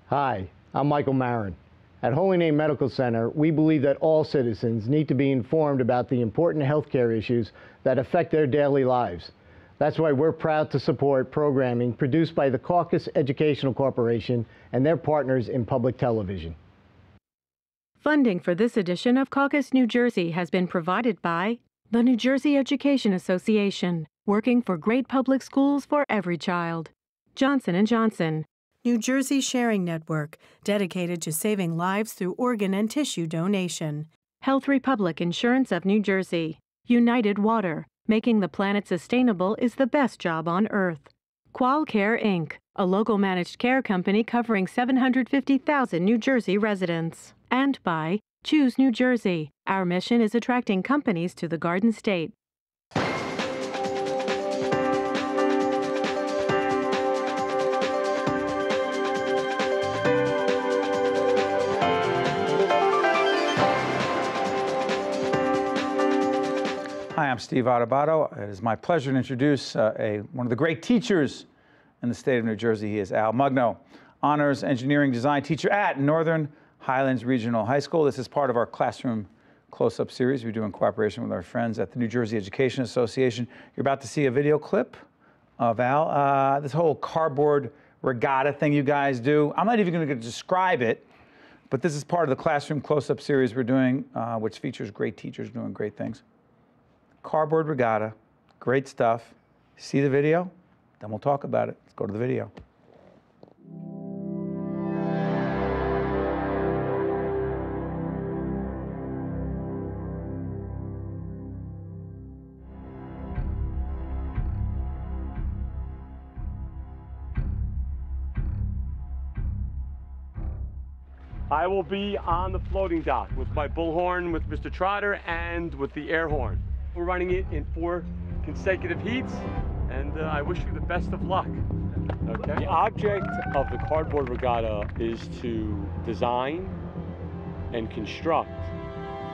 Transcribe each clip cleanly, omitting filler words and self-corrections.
Hi, I'm Michael Marin. At Holy Name Medical Center, we believe that all citizens need to be informed about the important healthcare issues that affect their daily lives. That's why we're proud to support programming produced by the Caucus Educational Corporation and their partners in public television. Funding for this edition of Caucus, New Jersey has been provided by the New Jersey Education Association, working for great public schools for every child. Johnson & Johnson. New Jersey Sharing Network, dedicated to saving lives through organ and tissue donation. Health Republic Insurance of New Jersey. United Water, making the planet sustainable is the best job on Earth. QualCare Inc., a local managed care company covering 750,000 New Jersey residents. And by Choose New Jersey. Our mission is attracting companies to the Garden State. Hi, I'm Steve Adubato. It is my pleasure to introduce one of the great teachers in the state of New Jersey. He is Al Mugno, Honors Engineering Design teacher at Northern Highlands Regional High School. This is part of our Classroom Close-Up series we do in cooperation with our friends at the New Jersey Education Association. You're about to see a video clip of Al. This whole Cardboard Regatta thing you guys do, I'm not even going to describe it, but this is part of the Classroom Close-Up series we're doing, which features great teachers doing great things. Cardboard Regatta, great stuff. See the video, then we'll talk about it. Let's go to the video. I will be on the floating dock with my bullhorn, with Mr. Trotter, and with the air horn. We're running it in 4 consecutive heats, and I wish you the best of luck. Okay. The object of the Cardboard Regatta is to design and construct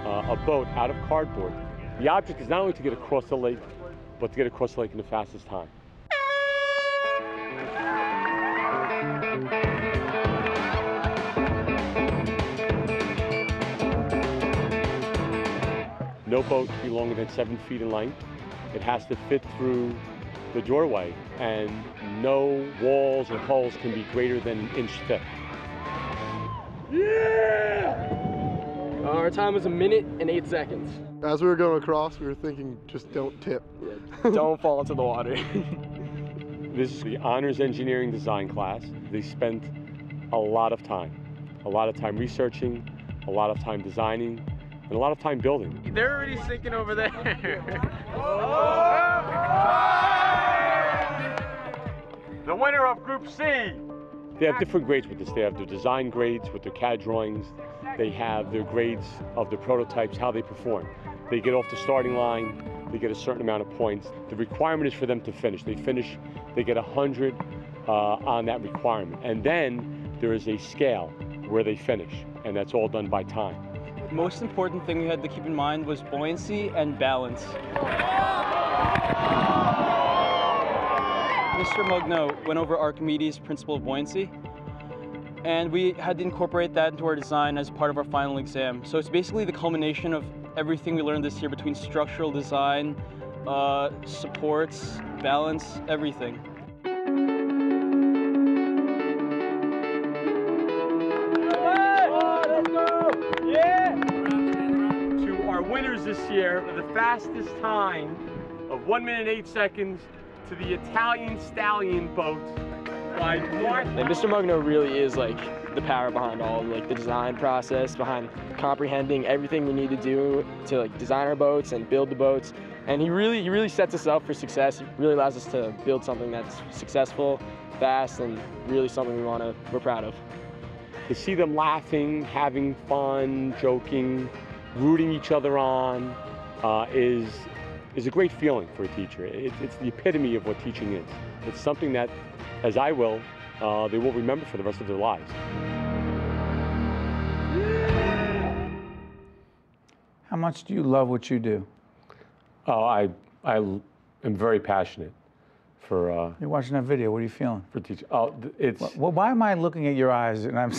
a boat out of cardboard. The object is not only to get across the lake, but to get across the lake in the fastest time. No boat can be longer than 7 feet in length. It has to fit through the doorway, and no walls or hulls can be greater than an inch thick. Yeah! Our time was 1 minute and 8 seconds. As we were going across, we were thinking, just don't tip. Yeah, don't fall into the water. This is the Honors Engineering Design class. They spent a lot of time researching, a lot of time designing, and a lot of time building. They're already sinking over there. The winner of Group C. They have different grades with this. They have their design grades with their CAD drawings. They have their grades of the prototypes, how they perform. They get off the starting line, they get a certain amount of points. The requirement is for them to finish. They get 100 on that requirement. And then there is a scale where they finish, and that's all done by time. The most important thing we had to keep in mind was buoyancy and balance. Mr. Mugno went over Archimedes' principle of buoyancy, and we had to incorporate that into our design as part of our final exam. So it's basically the culmination of everything we learned this year between structural design, supports, balance, everything. Winners this year for the fastest time of 1 minute 8 seconds to the Italian Stallion boat by Mark. And Mr. Mugno really is like the power behind all like the design process, behind comprehending everything we need to do to like design our boats and build the boats. And he really sets us up for success. He really allows us to build something that's successful, fast, and really something we're proud of. To see them laughing, having fun, joking, rooting each other on is a great feeling for a teacher. It's the epitome of what teaching is. It's something that, as I will, they will remember for the rest of their lives. How much do you love what you do? Oh, I am very passionate. for You're watching that video. What are you feeling? for teaching. Oh, it's Well, why am I looking at your eyes and I'm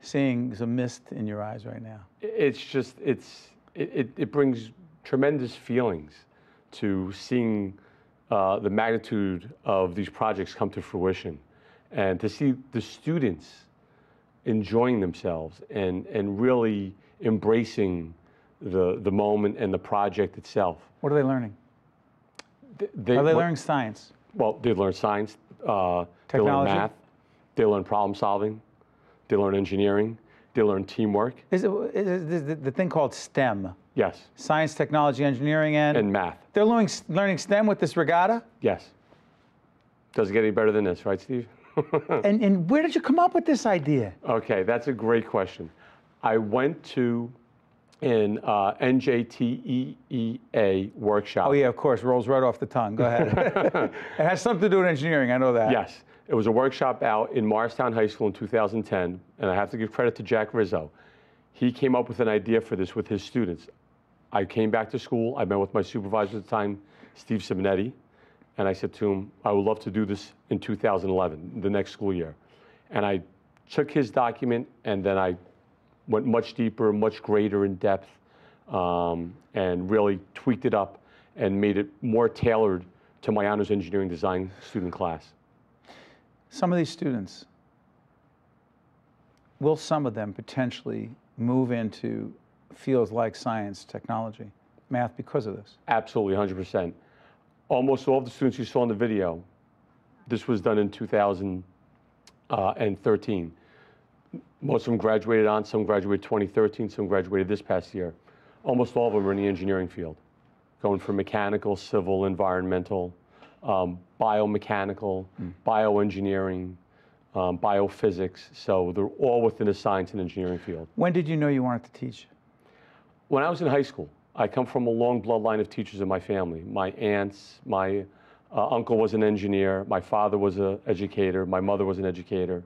seeing some mist in your eyes right now? it's just it brings tremendous feelings to seeing the magnitude of these projects come to fruition, and to see the students enjoying themselves and really embracing the moment and the project itself. What are they learning? Are they learning science? Well, they learn science, they learn Technology? math, they learn problem solving, they learn engineering, they learn teamwork. Is it the thing called STEM? Yes, Science, technology, engineering, and math. They're learning STEM with this regatta? Yes. Does it get any better than this, right, Steve? And where did you come up with this idea? Okay, that's a great question. I went to an NJTEEA workshop. Oh yeah, of course, rolls right off the tongue. Go ahead. It has something to do with engineering, I know that. Yes, it was a workshop out in Morristown High School in 2010, and I have to give credit to Jack Rizzo. He came up with an idea for this with his students. I came back to school, I met with my supervisor at the time, Steve Simonetti, and I said to him, I would love to do this in 2011, the next school year. And I took his document, and then I went much deeper, much greater in depth, and really tweaked it up and made it more tailored to my honors engineering design student class. Some of these students, will some of them potentially move into fields like science, technology, math because of this? Absolutely, 100%. Almost all of the students you saw in the video, this was done in 2013. Most of them graduated on, some graduated 2013, some graduated this past year. Almost all of them are in the engineering field, going from mechanical, civil, environmental, biomechanical, bioengineering, biophysics. So they're all within the science and engineering field. When did you know you wanted to teach? When I was in high school, I come from a long bloodline of teachers in my family. My aunts, my uncle was an engineer, my father was an educator, my mother was an educator.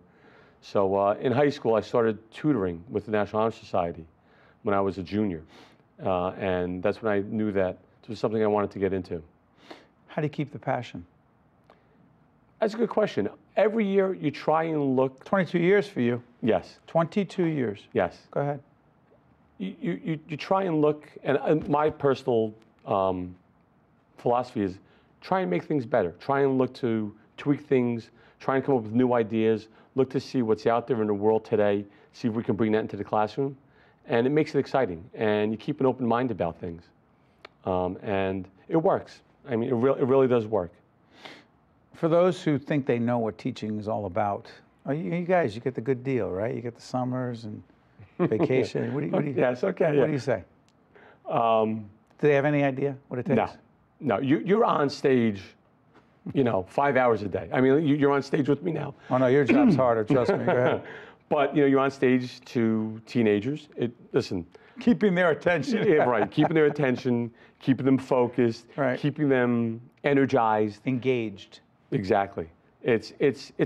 So in high school, I started tutoring with the National Honor Society when I was a junior. And that's when I knew that this was something I wanted to get into. How do you keep the passion? That's a good question. Every year you try and look. 22 years for you. Yes. 22 years. Yes. Go ahead. You try and look, and my personal philosophy is try and make things better. Try and look to tweak things, try and come up with new ideas, look to see what's out there in the world today, see if we can bring that into the classroom. And it makes it exciting, and you keep an open mind about things. And it works. I mean, it really does work. For those who think they know what teaching is all about, you guys, you get the good deal, right? You get the summers and vacation. What do you, yes, okay. What do you say? Do they have any idea what it takes? No. You're on stage, 5 hours a day. I mean, you're on stage with me now. Oh no, your job's harder. Trust me. Go ahead. But you're on stage to teenagers. Listen, keeping their attention. Yeah, right. Keeping their attention, keeping them focused, right. Keeping them energized, engaged. Exactly. It's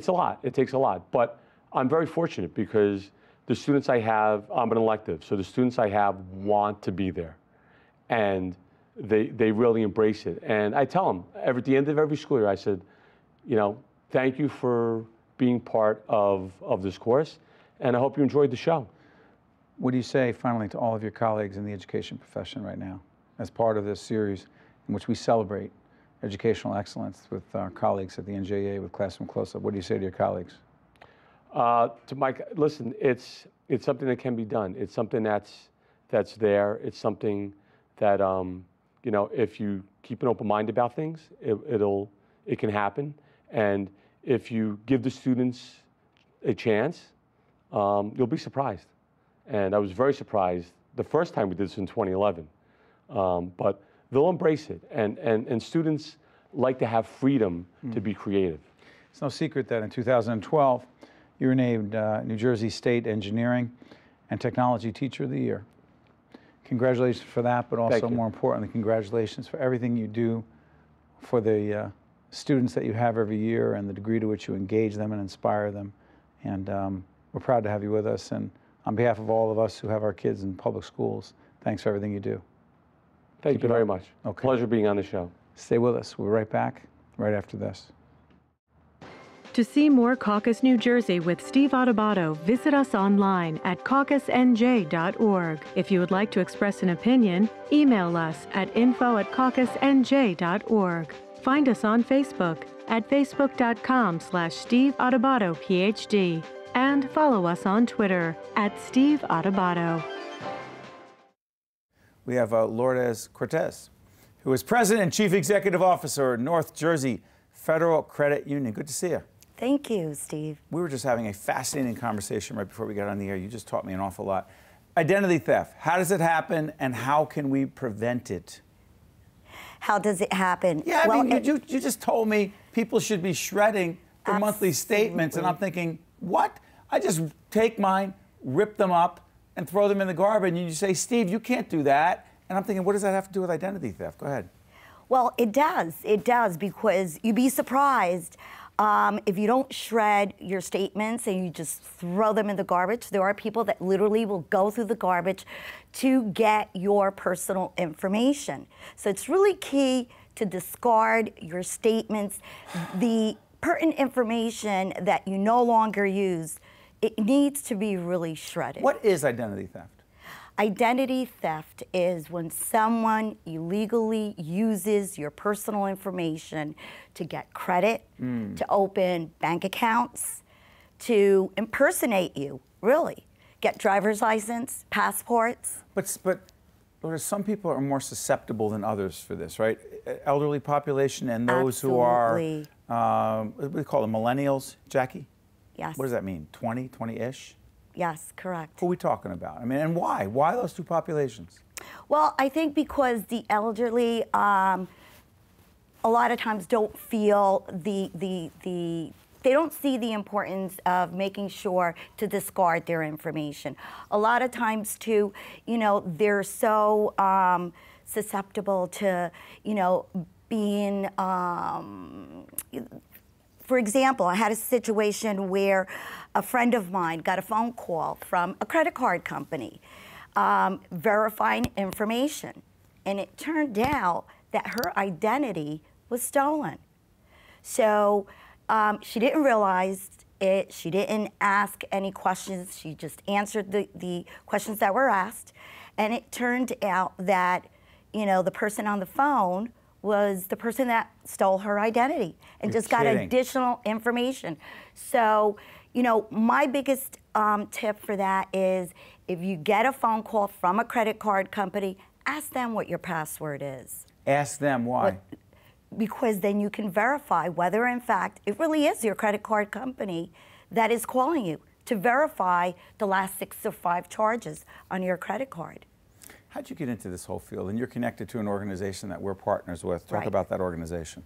a lot. It takes a lot. But I'm very fortunate because the students I have, I'm an elective, so the students I have want to be there, and they really embrace it. And I tell them at the end of every school year, I said, thank you for being part of this course, and I hope you enjoyed the show. What do you say finally to all of your colleagues in the education profession right now, as part of this series in which we celebrate educational excellence with our colleagues at the NJEA with Classroom Close-Up? What do you say to your colleagues? To Mike, listen, it's something that can be done. It's something that's there. It's something that if you keep an open mind about things, it can happen. And if you give the students a chance, you'll be surprised. And I was very surprised the first time we did this in 2011. But they'll embrace it. And students like to have freedom to be creative. It's no secret that in 2012, you were named New Jersey State Engineering and Technology Teacher of the Year. Congratulations for that, but also more importantly, congratulations for everything you do for the students that you have every year and the degree to which you engage them and inspire them. And we're proud to have you with us. And on behalf of all of us who have our kids in public schools, thanks for everything you do. Thank you very much. Okay. Pleasure being on the show. Stay with us. We'll be right back right after this. To see more Caucus New Jersey with Steve Adubato, visit us online at caucusnj.org. If you would like to express an opinion, email us at info@caucusnj.org. Find us on Facebook at facebook.com/Steve Adubato, PhD, and follow us on Twitter at Steve Adubato. We have Lourdes Cortez, who is President and Chief Executive Officer of North Jersey Federal Credit Union. Good to see you. Thank you, Steve. We were just having a fascinating conversation right before we got on the air. You just taught me an awful lot. Identity theft, how does it happen and how can we prevent it? How does it happen? Yeah, I mean, you just told me people should be shredding their monthly statements, and I'm thinking, what? I just take mine, rip them up, and throw them in the garbage, and you say, Steve, you can't do that. And I'm thinking, what does that have to do with identity theft? Go ahead. Well, it does, because you'd be surprised if you don't shred your statements and you just throw them in the garbage. There are people that literally will go through the garbage to get your personal information. So it's really key to discard your statements. The pertinent information that you no longer use, it needs to be really shredded. What is identity theft? Identity theft is when someone illegally uses your personal information to get credit, to open bank accounts, to impersonate you, really. Get driver's license, passports. But Lourdes, some people are more susceptible than others for this, right? Elderly population and those who are, what do we call them, millennials, Jackie? Yes. What does that mean, 20-ish? Yes, correct. Who are we talking about? I mean, and why? Why those two populations? Well, I think because the elderly, a lot of times don't feel they don't see the importance of making sure to discard their information. A lot of times, too, you know, they're so susceptible to, you know, being. For example, I had a situation where a friend of mine got a phone call from a credit card company verifying information. And it turned out that her identity was stolen. So she didn't realize it. She didn't ask any questions. She just answered the questions that were asked. And it turned out that, you know, the person on the phone was the person that stole her identity and just got additional information. So, you know, my biggest tip for that is if you get a phone call from a credit card company, ask them what your password is. Ask them why? Because then you can verify whether, in fact, it really is your credit card company that is calling you to verify the last 6 or 5 charges on your credit card. How'd you get into this whole field? And you're connected to an organization that we're partners with. Talk about that organization.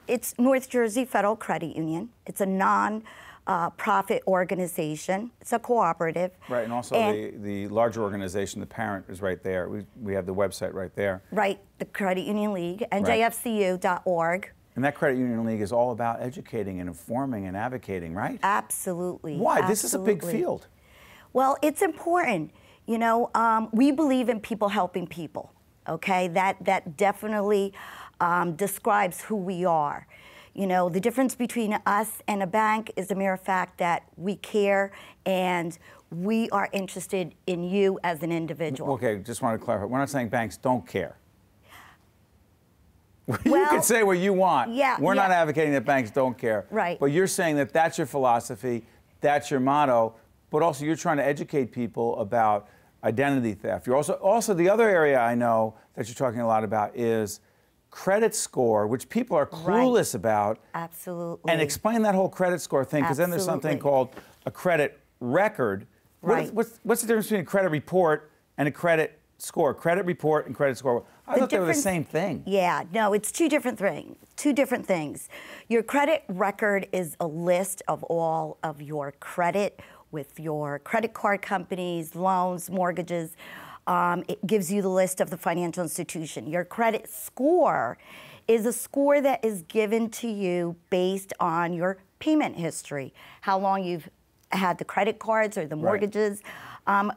It's North Jersey Federal Credit Union. It's a non-profit organization. It's a cooperative. Right, and also the larger organization, the parent is right there. We have the website right there. Right, the Credit Union League, njfcu.org. And that Credit Union League is all about educating and informing and advocating, right? Absolutely. Why? Absolutely. This is a big field. Well, it's important. You know, we believe in people helping people, okay? That definitely describes who we are. You know, the difference between us and a bank is the mere fact that we care and we are interested in you as an individual. Okay, just want to clarify. We're not saying banks don't care. Well, you can say what you want. Yeah, We're not advocating that banks don't care. Right. But you're saying that that's your philosophy, that's your motto, but also you're trying to educate people about identity theft. You're also the other area I know that you're talking a lot about is credit score, which people are clueless about. Absolutely. And explain that whole credit score thing, because then there's something called a credit record. Right. What's the difference between a credit report and a credit score? Credit report and credit score. I thought they were the same thing. Yeah, no, it's two different things. Your credit record is a list of all of your credit with your credit card companies, loans, mortgages. It gives you the list of the financial institution. Your credit score is a score that is given to you based on your payment history, how long you've had the credit cards or the mortgages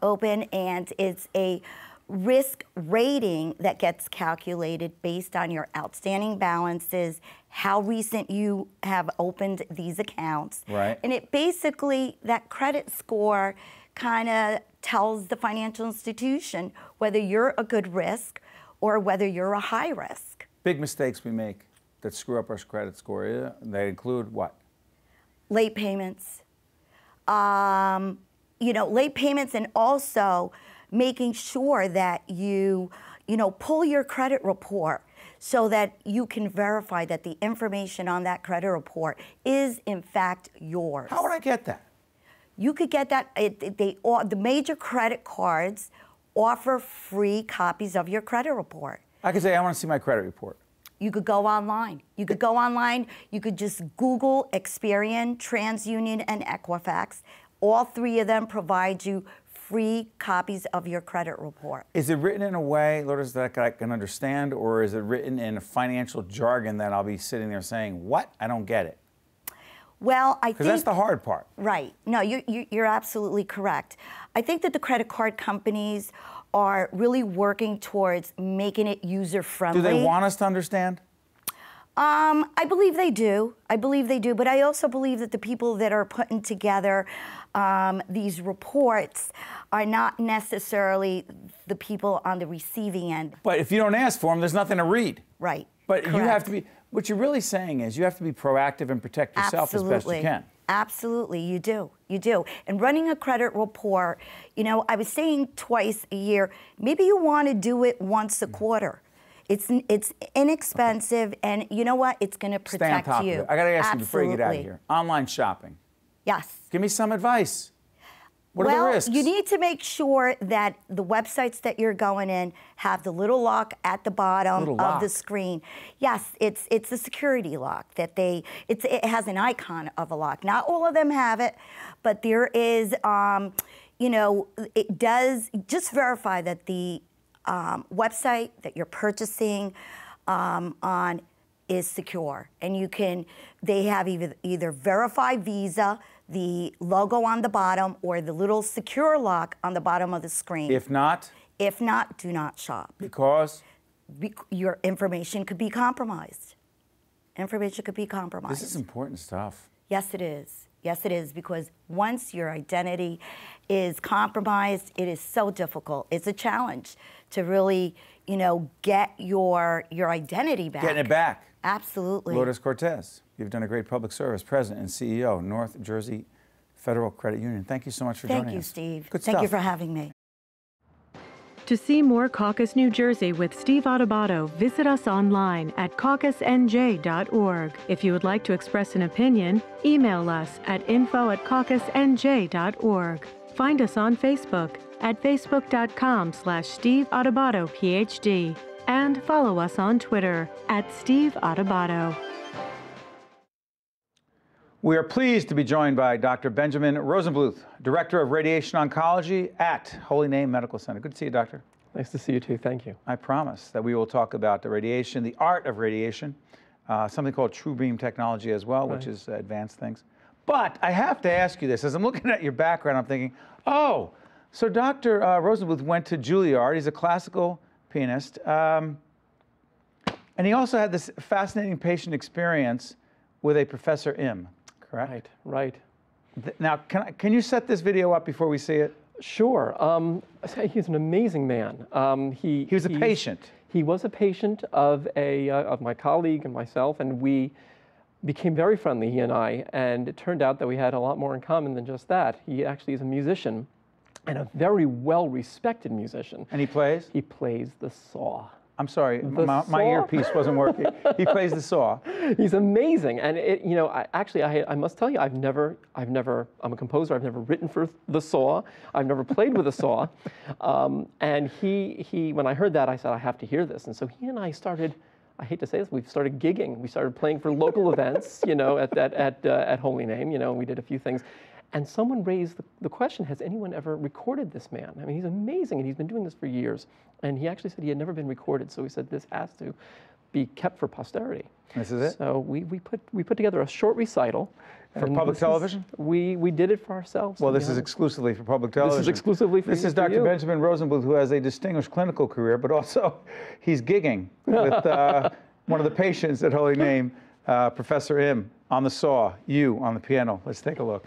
open, and it's a risk rating that gets calculated based on your outstanding balances, how recent you have opened these accounts. Right. And it basically, that credit score kind of tells the financial institution whether you're a good risk or whether you're a high risk. Big mistakes we make that screw up our credit score, yeah? They include what? Late payments. You know, late payments, and also making sure that you pull your credit report so that you can verify that the information on that credit report is in fact yours. How would I get that? You could get that. The major credit cards offer free copies of your credit report. I could say, I want to see my credit report. You could go online. You could go online. You could just Google Experian, TransUnion, and Equifax. All three of them provide you free copies of your credit report. Is it written in a way, Lourdes, that I can understand, or is it written in a financial jargon that I'll be sitting there saying, what? I don't get it. Well, I think... Because that's the hard part. Right. No, you're absolutely correct. I think that the credit card companies are really working towards making it user-friendly. Do they want us to understand? I believe they do. I believe they do. But I also believe that the people that are putting together these reports are not necessarily the people on the receiving end. But if you don't ask for them, there's nothing to read. Right. But Correct. you have to be, what you're really saying is you have to be proactive and protect yourself as best you can. Absolutely, you do. You do. And running a credit report, you know, I was saying twice a year, maybe you want to do it once a quarter. It's inexpensive, and you know what? It's going to protect Stay on top you. of it. I got to ask Absolutely. you before you get out of here. Online shopping. Yes. Give me some advice. What are the risks? You need to make sure that the websites that you're going in have the little lock at the bottom of the screen. Yes, it's a security lock that it has an icon of a lock. Not all of them have it, but there is, you know, it does just verify that the website that you're purchasing on is secure, and they have either Verify Visa, the logo on the bottom, or the little secure lock on the bottom of the screen. If not? If not, do not shop. Because? Your information could be compromised. Information could be compromised. This is important stuff. Yes, it is. Yes, it is, because once your identity is compromised, it is so difficult. It's a challenge to really, you know, get your identity back. Getting it back. Absolutely. Lourdes Cortez, you've done a great public service, President and CEO, North Jersey Federal Credit Union. Thank you so much for joining us. Thank you, Steve. Good Thank stuff. you for having me. To see more Caucus New Jersey with Steve Adubato, visit us online at caucusnj.org. If you would like to express an opinion, email us at info@caucusnj.org. Find us on Facebook at facebook.com/Steve Adubato, PhD, and follow us on Twitter at Steve Adubato. We are pleased to be joined by Dr. Benjamin Rosenbluth, Director of Radiation Oncology at Holy Name Medical Center. Good to see you, Doctor. Nice to see you too, thank you. I promise that we will talk about the radiation, the art of radiation, something called true beam technology as well, which is advanced things. But I have to ask you this. As I'm looking at your background, I'm thinking, oh, so Dr. Rosenbluth went to Juilliard. He's a classical pianist. And he also had this fascinating patient experience with a Professor Im, correct? Right. Now, can you set this video up before we see it? Sure. He's an amazing man. He was a patient. He was a patient of my colleague and myself, and we became very friendly, he and I, and it turned out that we had a lot more in common than just that. He actually is a musician, and a very well-respected musician. And he plays? He plays the saw. I'm sorry, my earpiece wasn't working. He plays the saw. He's amazing, and you know, I must tell you, I'm a composer. I've never written for the saw. I've never played with a saw, and when I heard that, I said I have to hear this, and so he and I started. I hate to say this, we started gigging. We started playing for local events, you know, at Holy Name, you know, and we did a few things. And someone raised the question, has anyone ever recorded this man? I mean, he's amazing, and he's been doing this for years. And he actually said he had never been recorded, so he said this has to be kept for posterity. This is it? So we put together a short recital. For public television? We did it for ourselves. Well, this is exclusively for public television. This is exclusively for This is Dr. Benjamin Rosenbluth, who has a distinguished clinical career, but also he's gigging with one of the patients at Holy Name, Professor Im, on the saw, you on the piano. Let's take a look.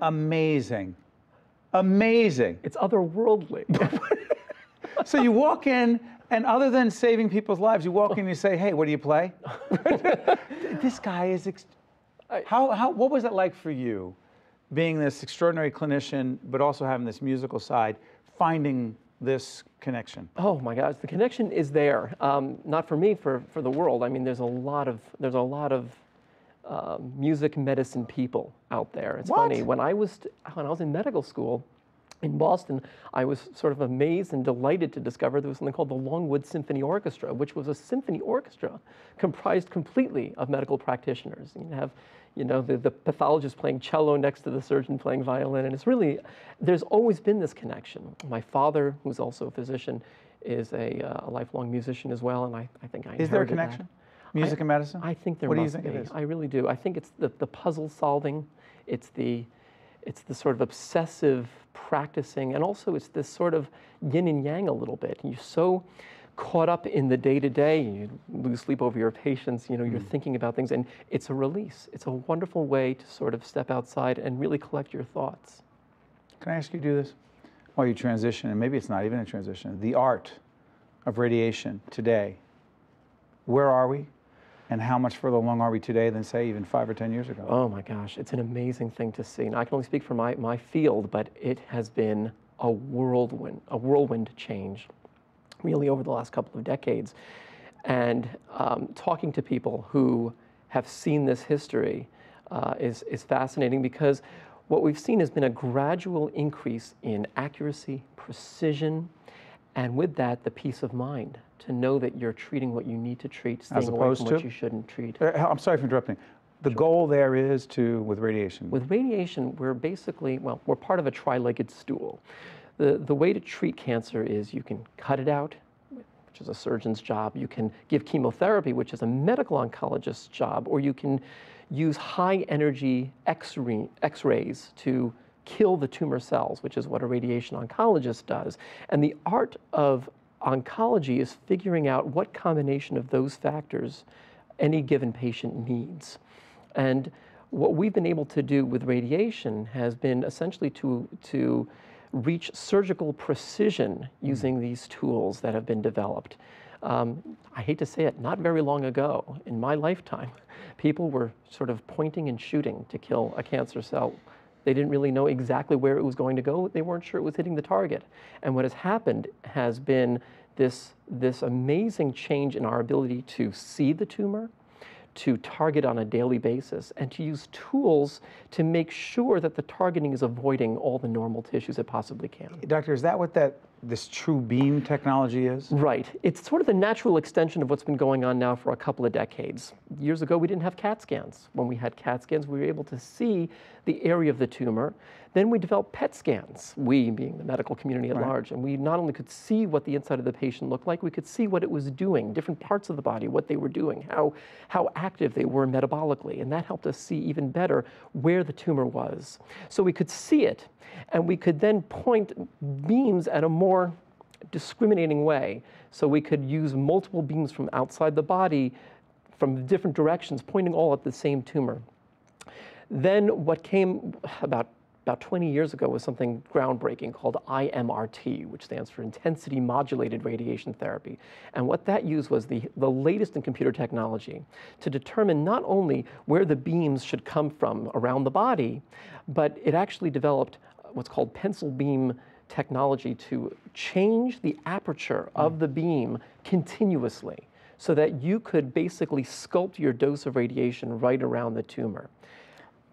Amazing. Amazing. It's otherworldly. So you walk in, and other than saving people's lives, you walk in and you say, hey, what do you play? This guy is... what was it like for you, being this extraordinary clinician, but also having this musical side, finding this connection? Oh my gosh, the connection is there. Not for me, for the world. I mean, there's a lot of music medicine people out there. It's funny, when I was in medical school in Boston, I was sort of amazed and delighted to discover there was something called the Longwood Symphony Orchestra, which was a symphony orchestra comprised completely of medical practitioners. You have, the pathologist playing cello next to the surgeon playing violin, and it's really, there's always been this connection. My father, who's also a physician, is a lifelong musician as well, and I think I inherited that. Is there a connection? Music and medicine? I think there must be. What do you think it is? I really do. I think it's the puzzle solving, it's the sort of obsessive practicing, and also it's this sort of yin and yang a little bit. You're so caught up in the day-to-day, you lose sleep over your patients, you're thinking about things, and it's a release. It's a wonderful way to sort of step outside and really collect your thoughts. Can I ask you to do this? While you transition, and maybe it's not even a transition, the art of radiation today, where are we? And how much further along are we today than, say, even 5 or 10 years ago? Oh my gosh, it's an amazing thing to see. Now, I can only speak for my field, but it has been a whirlwind change, really over the last couple of decades. And talking to people who have seen this history is fascinating, because what we've seen has been a gradual increase in accuracy, precision, and with that, the peace of mind, to know that you're treating what you need to treat, staying away from what you shouldn't treat. I'm sorry for interrupting. The goal there is with radiation? With radiation, we're basically, we're part of a tri-legged stool. The way to treat cancer is you can cut it out, which is a surgeon's job. You can give chemotherapy, which is a medical oncologist's job, or you can use high-energy X-rays to kill the tumor cells, which is what a radiation oncologist does. And the art of oncology is figuring out what combination of those factors any given patient needs. And what we've been able to do with radiation has been essentially to reach surgical precision using these tools that have been developed. I hate to say it, not very long ago, in my lifetime, people were sort of pointing and shooting to kill a cancer cell. They didn't really know exactly where it was going to go. They weren't sure it was hitting the target. And what has happened has been this amazing change in our ability to see the tumor, to target on a daily basis, and to use tools to make sure that the targeting is avoiding all the normal tissues it possibly can. Doctor, is that what this true beam technology is? Right. It's sort of the natural extension of what's been going on now for a couple of decades. Years ago, we didn't have CAT scans. When we had CAT scans, we were able to see the area of the tumor. Then we developed PET scans, we being the medical community at large, and we not only could see what the inside of the patient looked like, we could see what it was doing, different parts of the body, what they were doing, how active they were metabolically, and that helped us see even better where the tumor was. So we could see it, and we could then point beams at a more discriminating way. So we could use multiple beams from outside the body from different directions, pointing all at the same tumor. Then what came about 20 years ago was something groundbreaking called IMRT, which stands for Intensity-Modulated Radiation Therapy. And what that used was the latest in computer technology to determine not only where the beams should come from around the body, but it actually developed what's called pencil beam technology to change the aperture of the beam continuously. so that you could basically sculpt your dose of radiation right around the tumor.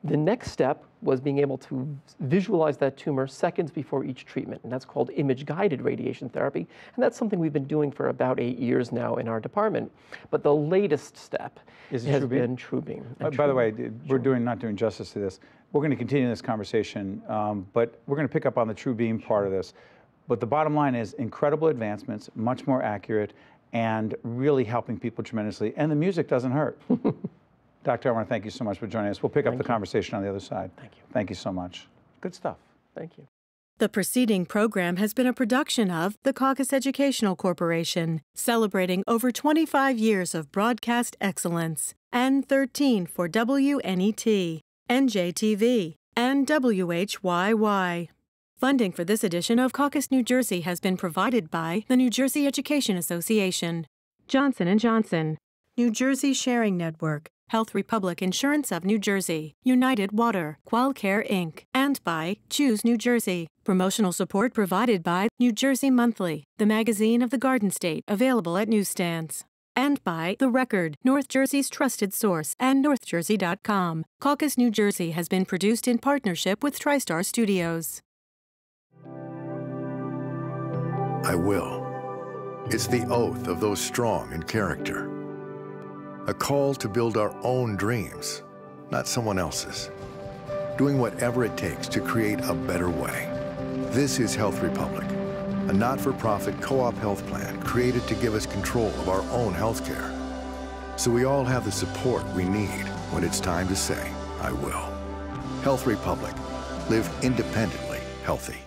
The next step was being able to visualize that tumor seconds before each treatment, and that's called image-guided radiation therapy, and that's something we've been doing for about 8 years now in our department. But the latest step has been TrueBeam. By the way, we're not doing justice to this. We're going to continue this conversation, but we're going to pick up on the TrueBeam part of this. But the bottom line is incredible advancements, much more accurate, and really helping people tremendously, and the music doesn't hurt. Doctor, I want to thank you so much for joining us. We'll pick up the conversation on the other side. Thank you. Thank you so much. Good stuff. Thank you. The preceding program has been a production of the Caucus Educational Corporation, celebrating over 25 years of broadcast excellence, and 13 for WNET, NJTV, and WHYY. Funding for this edition of Caucus, New Jersey has been provided by the New Jersey Education Association, Johnson & Johnson, New Jersey Sharing Network, Health Republic Insurance of New Jersey, United Water, Qualcare Inc., and by Choose New Jersey. Promotional support provided by New Jersey Monthly, the magazine of the Garden State, available at newsstands. And by The Record, North Jersey's trusted source, and NorthJersey.com. Caucus, New Jersey has been produced in partnership with TriStar Studios. I will. It's the oath of those strong in character. A call to build our own dreams, not someone else's. Doing whatever it takes to create a better way. This is Health Republic, a not-for-profit co-op health plan created to give us control of our own health care. So we all have the support we need when it's time to say, I will. Health Republic. Live independently healthy.